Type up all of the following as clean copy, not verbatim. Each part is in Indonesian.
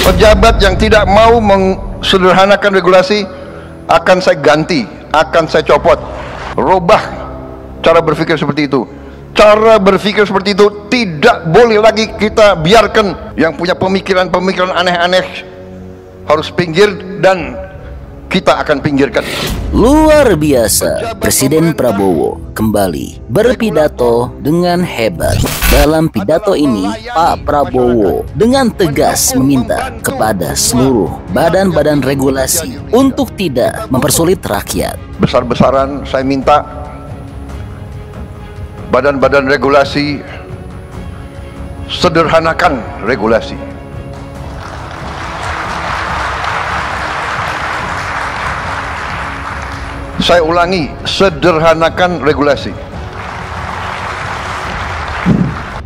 Pejabat yang tidak mau mensederhanakan regulasi akan saya ganti, akan saya copot. Robah cara berpikir seperti itu. Cara berpikir seperti itu tidak boleh lagi kita biarkan. Yang punya pemikiran-pemikiran aneh-aneh harus pinggir, dan kita akan pinggirkan. Luar biasa, Presiden Prabowo kembali berpidato dengan hebat. Dalam pidato ini, Pak Prabowo dengan tegas meminta kepada seluruh badan-badan regulasi untuk tidak mempersulit rakyat. Besar-besaran saya minta badan-badan regulasi sederhanakan regulasi. Saya ulangi, sederhanakan regulasi.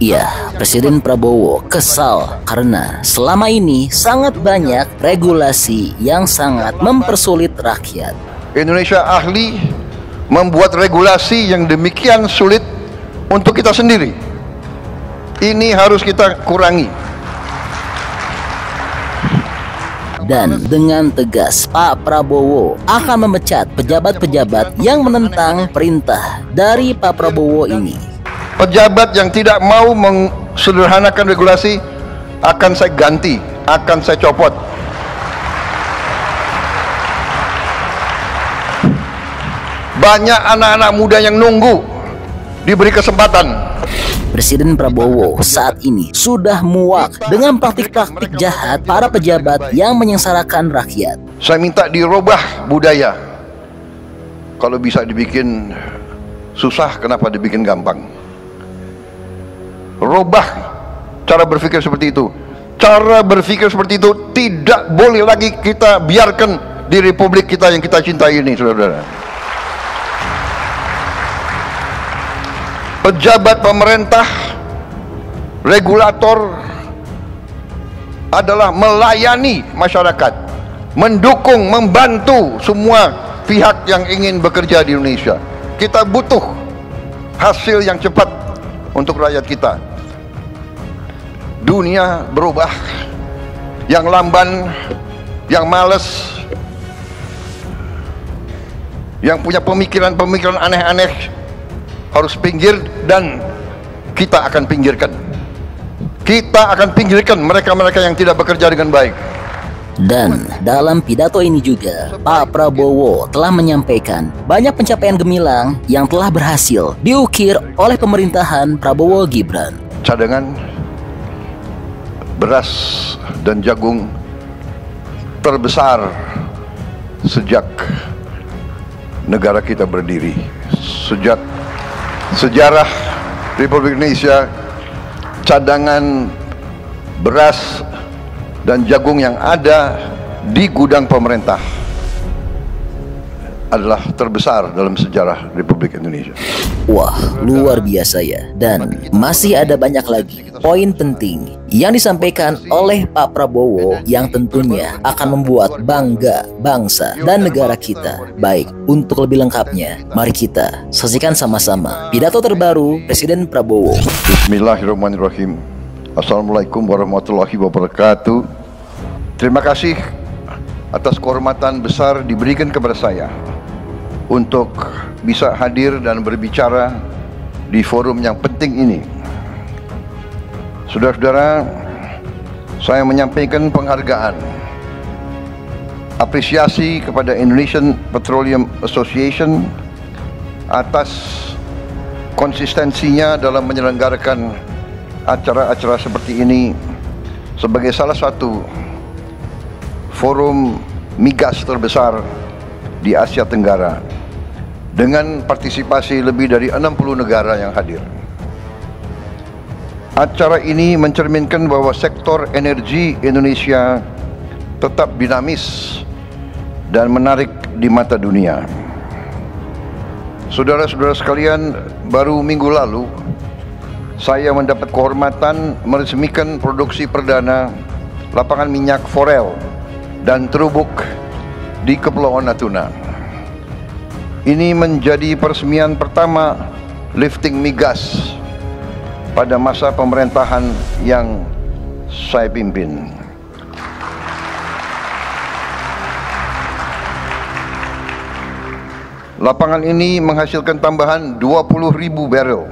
Iya, Presiden Prabowo kesal karena selama ini sangat banyak regulasi yang sangat mempersulit rakyat. Indonesia ahli membuat regulasi yang demikian sulit untuk kita sendiri. Ini harus kita kurangi. Dan dengan tegas, Pak Prabowo akan memecat pejabat-pejabat yang menentang perintah dari Pak Prabowo ini. Pejabat yang tidak mau mensederhanakan regulasi akan saya ganti, akan saya copot. Banyak anak-anak muda yang nunggu diberi kesempatan. Presiden Prabowo saat ini sudah muak dengan praktik-praktik jahat para pejabat yang menyengsarakan rakyat. Saya minta dirubah budaya. Kalau bisa dibikin susah, kenapa dibikin gampang? Rubah cara berpikir seperti itu. Cara berpikir seperti itu tidak boleh lagi kita biarkan di republik kita yang kita cintai ini, saudara-saudara. Pejabat pemerintah, regulator adalah melayani masyarakat, mendukung, membantu semua pihak yang ingin bekerja di Indonesia. Kita butuh hasil yang cepat untuk rakyat kita. Dunia berubah, yang lamban, yang malas, yang punya pemikiran-pemikiran aneh-aneh harus pinggir, dan kita akan pinggirkan. Kita akan pinggirkan mereka-mereka yang tidak bekerja dengan baik. Dan dalam pidato ini juga, Pak Prabowo telah menyampaikan banyak pencapaian gemilang yang telah berhasil diukir oleh pemerintahan Prabowo Gibran. Cadangan beras dan jagung terbesar sejak negara kita berdiri. Sejak sejarah Republik Indonesia, cadangan beras dan jagung yang ada di gudang pemerintah adalah terbesar dalam sejarah Republik Indonesia. Wah, luar biasa ya. Dan masih ada banyak lagi poin penting yang disampaikan oleh Pak Prabowo yang tentunya akan membuat bangga bangsa dan negara kita. Baik, untuk lebih lengkapnya, mari kita saksikan sama-sama pidato terbaru Presiden Prabowo. Bismillahirrahmanirrahim. Assalamualaikum warahmatullahi wabarakatuh. Terima kasih atas kehormatan besar diberikan kepada saya untuk bisa hadir dan berbicara di forum yang penting ini. Saudara-saudara, saya menyampaikan penghargaan, apresiasi kepada Indonesian Petroleum Association atas konsistensinya dalam menyelenggarakan acara-acara seperti ini sebagai salah satu forum migas terbesar di Asia Tenggara dengan partisipasi lebih dari 60 negara yang hadir. Acara ini mencerminkan bahwa sektor energi Indonesia tetap dinamis dan menarik di mata dunia. Saudara-saudara sekalian, baru minggu lalu saya mendapat kehormatan meresmikan produksi perdana lapangan minyak Forel dan Terubuk di Kepulauan Natuna. Ini menjadi peresmian pertama lifting migas pada masa pemerintahan yang saya pimpin. lapangan ini menghasilkan tambahan 20.000 barel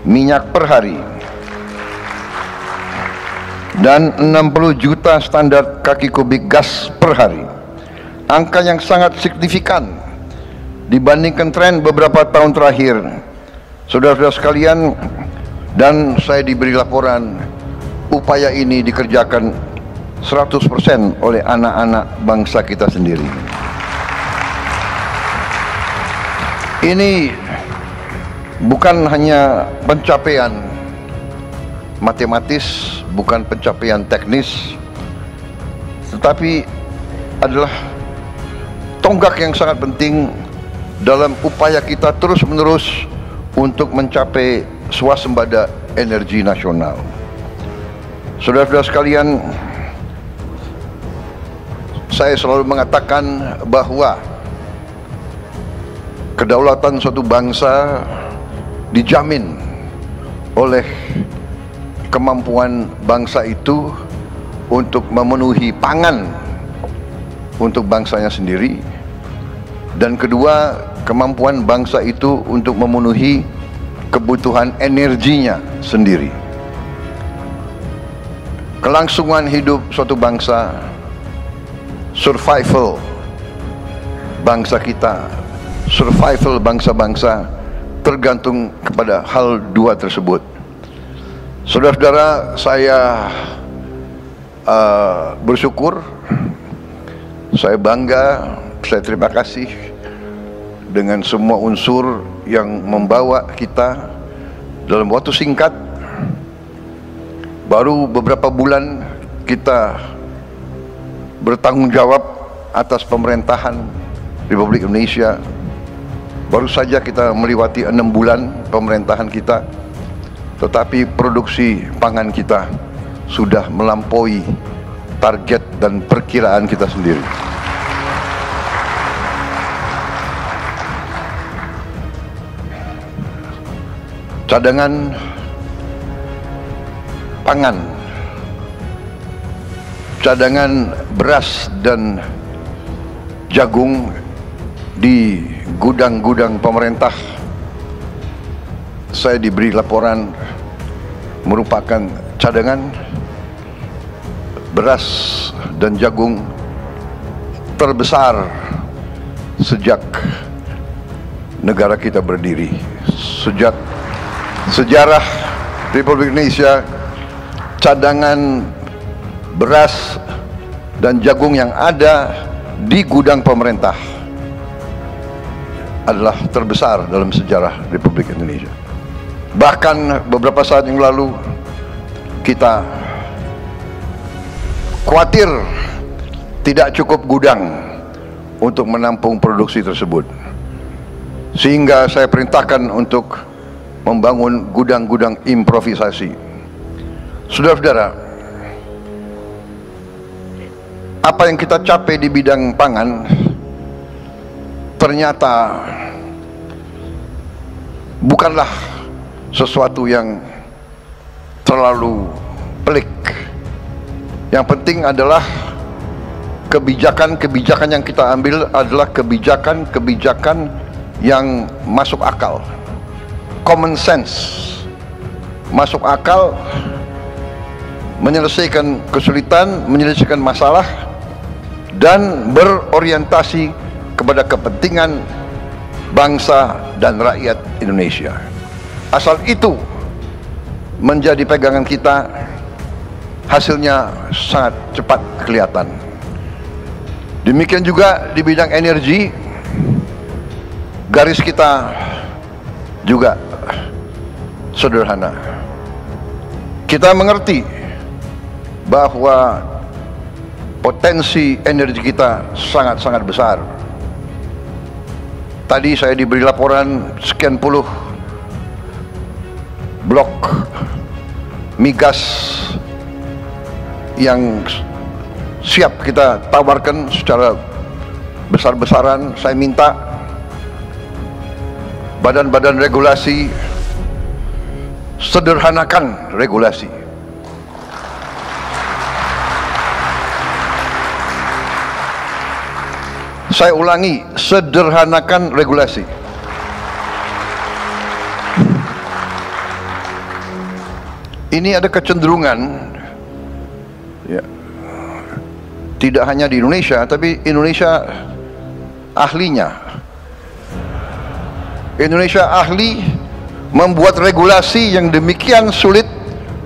minyak per hari dan 60 juta standar kaki kubik gas per hari. Angka yang sangat signifikan dibandingkan tren beberapa tahun terakhir. Saudara-saudara sekalian, dan saya diberi laporan upaya ini dikerjakan 100% oleh anak-anak bangsa kita sendiri. Ini bukan hanya pencapaian matematis, bukan pencapaian teknis, tetapi adalah tonggak yang sangat penting dalam upaya kita terus-menerus untuk mencapai swasembada energi nasional. Saudara-saudara sekalian, saya selalu mengatakan bahwa kedaulatan suatu bangsa dijamin oleh kemampuan bangsa itu untuk memenuhi pangan untuk bangsanya sendiri, dan kedua, kemampuan bangsa itu untuk memenuhi kebutuhan energinya sendiri. Kelangsungan hidup suatu bangsa, survival bangsa kita, survival bangsa-bangsa tergantung kepada hal dua tersebut. Saudara-saudara, saya bersyukur, saya bangga, saya terima kasih dengan semua unsur yang membawa kita dalam waktu singkat. Baru beberapa bulan kita bertanggung jawab atas pemerintahan Republik Indonesia. Baru saja kita melewati 6 bulan pemerintahan kita, tetapi produksi pangan kita sudah melampaui target dan perkiraan kita sendiri. Cadangan pangan, cadangan beras dan jagung di gudang-gudang pemerintah, saya diberi laporan merupakan cadangan beras dan jagung terbesar sejak negara kita berdiri. Sejak sejarah Republik Indonesia, cadangan beras dan jagung yang ada di gudang pemerintah adalah terbesar dalam sejarah Republik Indonesia. Bahkan beberapa saat yang lalu kita khawatir tidak cukup gudang untuk menampung produksi tersebut, sehingga saya perintahkan untuk membangun gudang-gudang improvisasi. Saudara-saudara, apa yang kita capai di bidang pangan ternyata bukanlah sesuatu yang terlalu pelik. Yang penting adalah kebijakan-kebijakan yang kita ambil adalah kebijakan-kebijakan yang masuk akal, common sense, masuk akal, menyelesaikan kesulitan, menyelesaikan masalah, dan berorientasi kepada kepentingan bangsa dan rakyat Indonesia. Asal itu menjadi pegangan kita, hasilnya sangat cepat kelihatan. Demikian juga di bidang energi, garis kita juga sederhana. Kita mengerti bahwa potensi energi kita sangat-sangat besar. Tadi saya diberi laporan sekian puluh blok migas yang siap kita tawarkan secara besar-besaran. Saya minta badan-badan regulasi sederhanakan regulasi. Saya ulangi, sederhanakan regulasi. Ini ada kecenderungan, ya, tidak hanya di Indonesia, tapi Indonesia ahlinya. Indonesia ahli membuat regulasi yang demikian sulit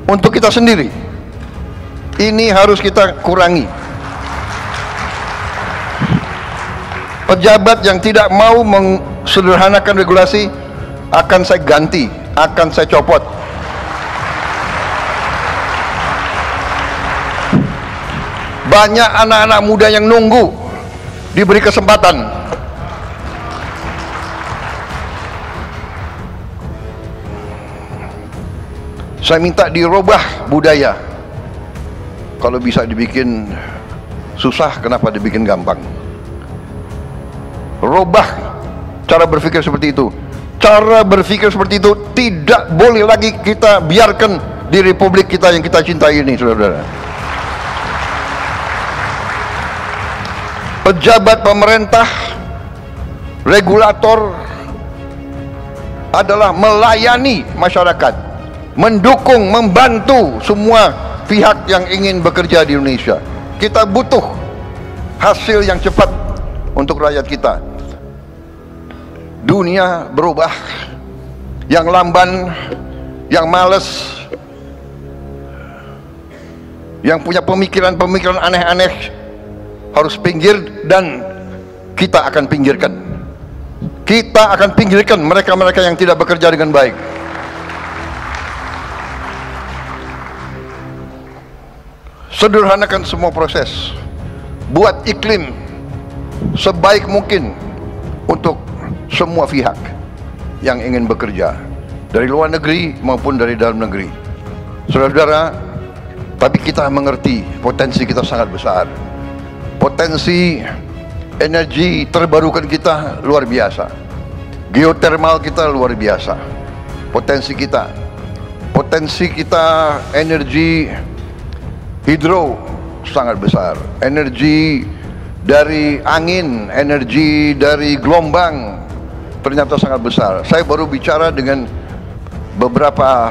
untuk kita sendiri. Ini harus kita kurangi. Pejabat yang tidak mau mensederhanakan regulasi akan saya ganti, akan saya copot. Banyak anak-anak muda yang nunggu diberi kesempatan. Saya minta dirubah budaya. Kalau bisa dibikin susah, kenapa dibikin gampang? Rubah cara berpikir seperti itu. Cara berpikir seperti itu tidak boleh lagi kita biarkan di republik kita yang kita cintai ini, saudara-saudara. Pejabat pemerintah, regulator adalah melayani masyarakat, mendukung, membantu semua pihak yang ingin bekerja di Indonesia. Kita butuh hasil yang cepat untuk rakyat kita. Dunia berubah, yang lamban, yang malas, yang punya pemikiran-pemikiran aneh-aneh harus pinggir, dan kita akan pinggirkan. Kita akan pinggirkan mereka-mereka yang tidak bekerja dengan baik. Sederhanakan semua proses. Buat iklim sebaik mungkin untuk semua pihak yang ingin bekerja, dari luar negeri maupun dari dalam negeri. Saudara-saudara, tapi kita mengerti potensi kita sangat besar. Potensi energi terbarukan kita luar biasa. Geotermal kita luar biasa. Potensi kita energi hidro sangat besar. Energi dari angin, energi dari gelombang ternyata sangat besar. Saya baru bicara dengan beberapa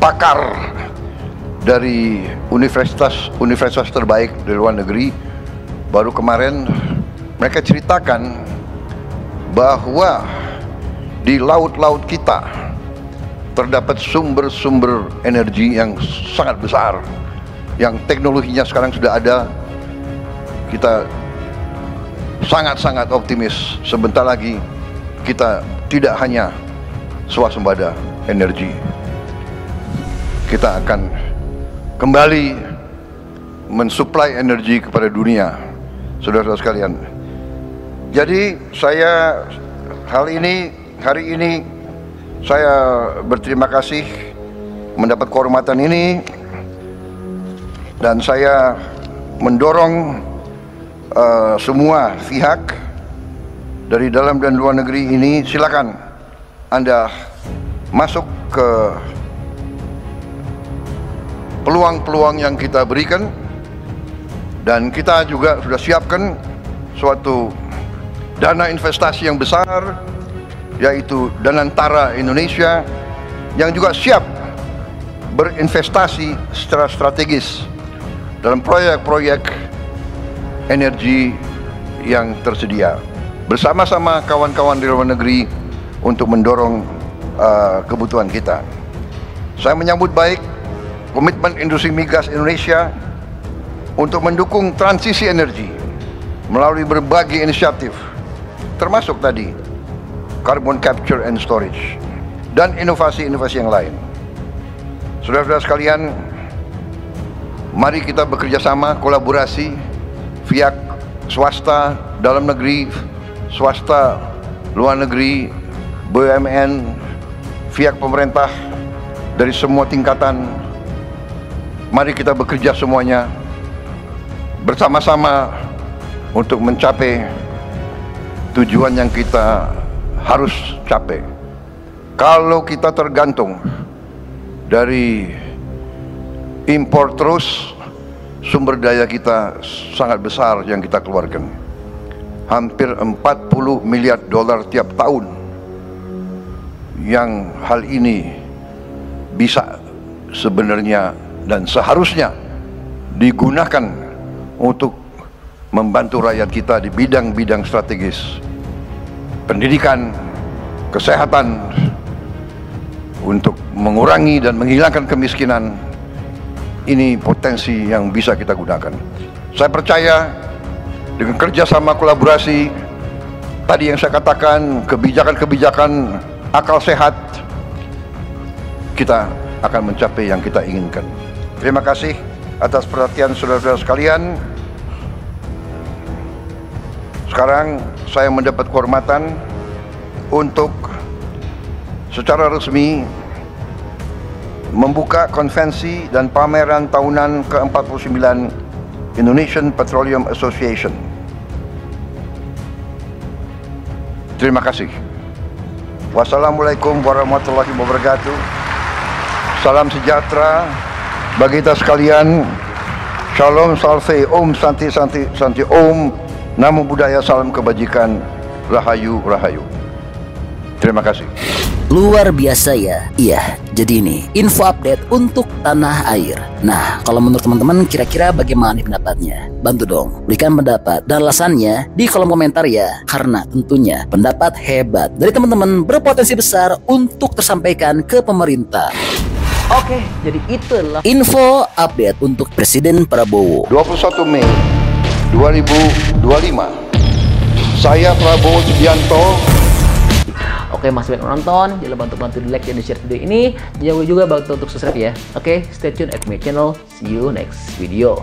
pakar dari universitas terbaik dari luar negeri. Baru kemarin mereka ceritakan bahwa di laut-laut kita terdapat sumber-sumber energi yang sangat besar, yang teknologinya sekarang sudah ada. Kita sangat-sangat optimis sebentar lagi kita tidak hanya swasembada energi, kita akan kembali mensuplai energi kepada dunia, saudara-saudara sekalian. Jadi saya hari ini saya berterima kasih mendapat kehormatan ini, dan saya mendorong semua pihak dari dalam dan luar negeri ini, silakan Anda masuk ke peluang-peluang yang kita berikan, dan kita juga sudah siapkan suatu dana investasi yang besar, yaitu Danantara Indonesia, yang juga siap berinvestasi secara strategis dalam proyek-proyek energi yang tersedia, bersama-sama kawan-kawan di luar negeri untuk mendorong kebutuhan kita. Saya menyambut baik komitmen industri migas Indonesia untuk mendukung transisi energi melalui berbagai inisiatif, termasuk tadi carbon capture and storage dan inovasi-inovasi yang lain. Saudara-saudara sekalian, mari kita bekerja sama, kolaborasi pihak swasta dalam negeri, swasta luar negeri, BUMN, pihak pemerintah dari semua tingkatan. Mari kita bekerja semuanya bersama-sama untuk mencapai tujuan yang kita harus capai. Kalau kita tergantung dari impor terus, sumber daya kita sangat besar yang kita keluarkan. hampir 40 miliar dolar tiap tahun, yang hal ini bisa sebenarnya dan seharusnya digunakan untuk membantu rakyat kita di bidang-bidang strategis, pendidikan, kesehatan, untuk mengurangi dan menghilangkan kemiskinan. Ini potensi yang bisa kita gunakan. Saya percaya dengan kerjasama kolaborasi tadi yang saya katakan, kebijakan-kebijakan akal sehat, kita akan mencapai yang kita inginkan. Terima kasih atas perhatian saudara-saudara sekalian. Sekarang saya mendapat kehormatan untuk secara resmi membuka konvensi dan pameran tahunan ke-49 Indonesian Petroleum Association. Terima kasih. Wassalamualaikum warahmatullahi wabarakatuh. Salam sejahtera bagi kita sekalian. Shalom, salve, om, santi, santi, santi, om. Namo Buddhaya, salam kebajikan. Rahayu, rahayu. Terima kasih. Luar biasa ya. Iya, jadi ini info update untuk tanah air. Nah, kalau menurut teman-teman kira-kira bagaimana pendapatnya? Bantu dong, berikan pendapat dan alasannya di kolom komentar ya. Karena tentunya pendapat hebat dari teman-teman berpotensi besar untuk tersampaikan ke pemerintah. Oke, jadi itulah info update untuk Presiden Prabowo. 21 Mei 2025. Saya Prabowo Subianto. Oke, masih banyak menonton, jangan lupa untuk bantu di like dan di share video ini. Jangan lupa juga bantu untuk subscribe ya. Oke, stay tune at my channel. See you next video.